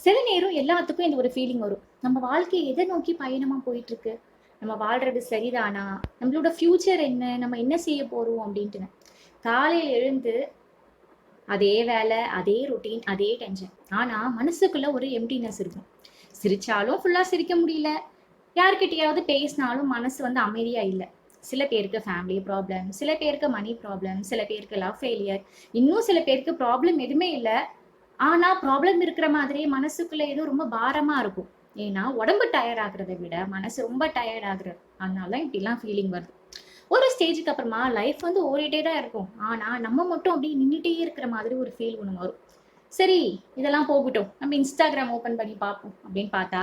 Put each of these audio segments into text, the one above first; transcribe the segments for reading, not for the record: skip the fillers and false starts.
சில நேரம் எல்லாத்துக்கும் இந்த ஒரு ஃபீலிங் வரும். நம்ம வாழ்க்கை எதை நோக்கி பயணமா போயிட்டு இருக்கு? நம்ம வாழ்றது சரிதானா? நம்மளோட ஃபியூச்சர் என்ன? நம்ம என்ன செய்ய போறோம்? அப்படின்ட்டுன்னு. காலையில எழுந்து அதே வேலை, அதே ரொட்டீன், அதே டென்ஷன். ஆனா மனசுக்குள்ள ஒரு எம்ப்டினஸ் இருக்கும். சிரிச்சாலும் ஃபுல்லா சிரிக்க முடியல. யார்கிட்டயாவது பேசினாலும் மனசு வந்து அமைதியா இல்ல. சில பேருக்கு ஃபேமிலி ப்ராப்ளம், சில பேருக்கு மனி ப்ராப்ளம், சில பேருக்கு லவ் ஃபெயிலியர், இன்னும் சில பேருக்கு ப்ராப்ளம் எதுவுமே இல்ல. ஆனா, ப்ராப்ளம் இருக்கிற மாதிரியே மனசுக்குள்ள ஏதோ ரொம்ப பாரமா இருக்கும். ஏன்னா, உடம்பு டயர்ட் ஆகுறத விட, மனசு ரொம்ப டயர்ட் ஆகுறது. அதனால தான் இப்படிலாம் ஃபீலிங் வருது. ஒரு ஸ்டேஜ்க்கு அப்புறமா லைஃப் வந்து ஓடிட்டே தான் இருக்கும். ஆனா, நம்ம மட்டும் அப்படியே நின்னுட்டே இருக்கிற மாதிரி ஒரு ஃபீல் ஒண்ணு வரும். சரி, இதெல்லாம் போகட்டும். நம்ம Instagram ஓப்பன் பண்ணி பார்ப்போம் அப்படின்னு பார்த்தா,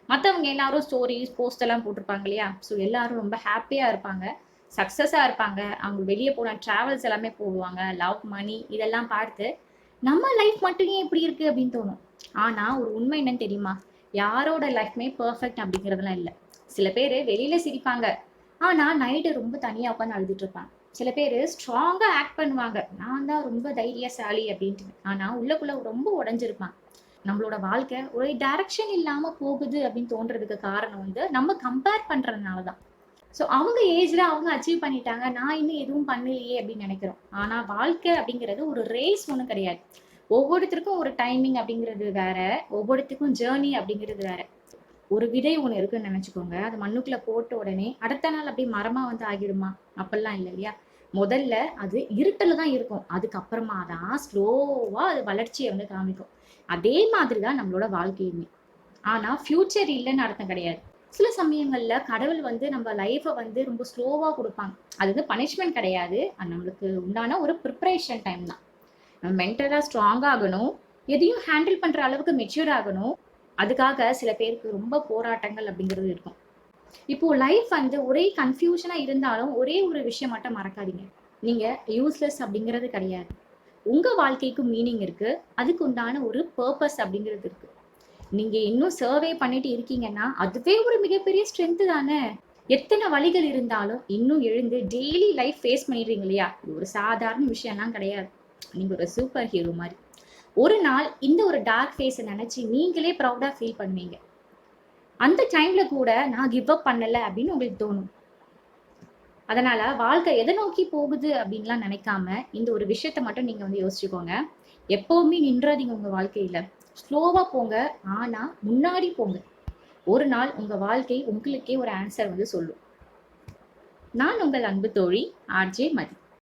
மத்தவங்க எல்லாரும் ஸ்டோரீஸ், போஸ்ட் எல்லாம் போட்டிருப்பாங்க இல்லையா? ஸோ எல்லாரும் ரொம்ப ஹேப்பியா இருப்பாங்க. சக்சஸா இருப்பாங்க. அவங்க வெளிய போன டிராவல்ஸ் எல்லாமே போடுவாங்க. லவ், மனி இதெல்லாம் பார்த்து நம்ம லைஃப் மட்டும் ஏன் இப்படி இருக்கு அப்படின்னு தோணும். ஆனா ஒரு உண்மை என்னன்னு தெரியுமா? யாரோட லைஃப்மே பெர்ஃபெக்ட் அப்படிங்கிறதெல்லாம் இல்ல. சில பேரு வெளியில சிரிப்பாங்க. ஆனா நைட்டு ரொம்ப தனியா உட்காந்து அழுதுட்டு இருப்பாங்க. சில பேரு ஸ்ட்ராங்கா ஆக்ட் பண்ணுவாங்க. நான் தான் ரொம்ப தைரியசாலி அப்படின்ட்டு. ஆனா உள்ளுக்குள்ள ரொம்ப உடைஞ்சிருப்பாங்க. நம்மளோட வாழ்க்கை ஒரு டைரக்ஷன் இல்லாம போகுது அப்படின்னு தோன்றதுக்கு காரணம் வந்து நம்ம கம்பேர் பண்றதுனால தான். ஸோ அவங்க ஏஜ்ல அவங்க அச்சீவ் பண்ணிட்டாங்க. நான் இன்னும் எதுவும் பண்ணலையே அப்படின்னு நினைக்கிறோம். ஆனா வாழ்க்கை அப்படிங்கிறது ஒரு ரேஸ் ஒண்ணும் கிடையாது. ஒவ்வொருத்தருக்கும் ஒரு டைமிங் அப்படிங்கிறது வேற. ஒவ்வொருத்தருக்கும் ஜேர்னி அப்படிங்கிறது வேற. ஒரு விதை ஒண்ணு இருக்குன்னு நினைச்சுக்கோங்க. அது மண்ணுக்குள்ள போட்ட உடனே அடுத்த நாள் அப்படியே மரமா வந்து ஆகிடுமா? அப்படிலாம் இல்ல இல்லையா? முதல்ல அது இருட்டுல தான் இருக்கும். அதுக்கப்புறமா தான் ஸ்லோவா அது வளர்ச்சிய வந்து காமிக்கும். அதே மாதிரி தான் நம்மளோட வாழ்க்கையுமே. ஆனா ஃபியூச்சர் இல்லன்னு அர்த்தம் கிடையாது. சில சமயங்கள்ல கடவுள் வந்து நம்ம லைஃப வந்து ரொம்ப ஸ்லோவா குடுப்பாங்க. அது வந்து பனிஷ்மென்ட் கிடையாது. அது நம்மளுக்கு உண்டான ஒரு பிரிப்பரேஷன் டைம் தான். நம்ம மென்டலா ஸ்ட்ராங் ஆகணும். எதையும் ஹேண்டில் பண்ற அளவுக்கு மெச்சூர் ஆகணும். அதுக்காக சில பேருக்கு ரொம்ப போராட்டங்கள் அப்படிங்கிறது இருக்கும். இப்போ லைஃப் வந்து ஒரே கன்ஃபியூஷனா இருந்தாலும் ஒரே ஒரு விஷயம் மட்டும் மறக்காதீங்க. நீங்க யூஸ்லெஸ் அப்படிங்கிறது கிடையாது. உங்க வாழ்க்கைக்கு மீனிங் இருக்கு. அதுக்கு உண்டான ஒரு பர்ப்பஸ் அப்படிங்கிறது இருக்கு. நீங்க இன்னும் சர்வே பண்ணிட்டு இருக்கீங்கன்னா, அதுவே ஒரு மிகப்பெரிய ஸ்ட்ரென்த் தானே! எத்தன வலிகள் இருந்தாலும், இன்னும் எழுந்து டெய்லி லைஃப் ஃபேஸ் பண்ணிடுறீங்க இல்லையா? இது ஒரு சாதாரண விஷயம்லாம் கிடையாது. நீங்க ஒரு சூப்பர் ஹீரோ மாரி. ஒரு நாள் இந்த ஒரு டார்க் ஃபேஸ நெனச்சு நீங்களே ப்ரவுடா ஃபீல் பண்ணுவீங்க. அந்த டைம்ல கூட நான் கிவ் அப் பண்ணல அப்படின்னு உங்களுக்கு தோணும். அதனால வாழ்க்கை எத நோக்கி போகுது அப்படின்லாம் நினைக்காம, இந்த ஒரு விஷயத்த மட்டும் நீங்க வந்து யோசிச்சுக்கோங்க. எப்பவுமே நின்றாதீங்க உங்க வாழ்க்கையில. ஸ்லோவா போங்க. ஆனா முன்னாடி போங்க. ஒரு நாள் உங்க வாழ்க்கை உங்களுக்கே ஒரு ஆன்சர் வந்து சொல்லும். நான் உங்கள் அன்பு தோழி ஆர்ஜே மதி.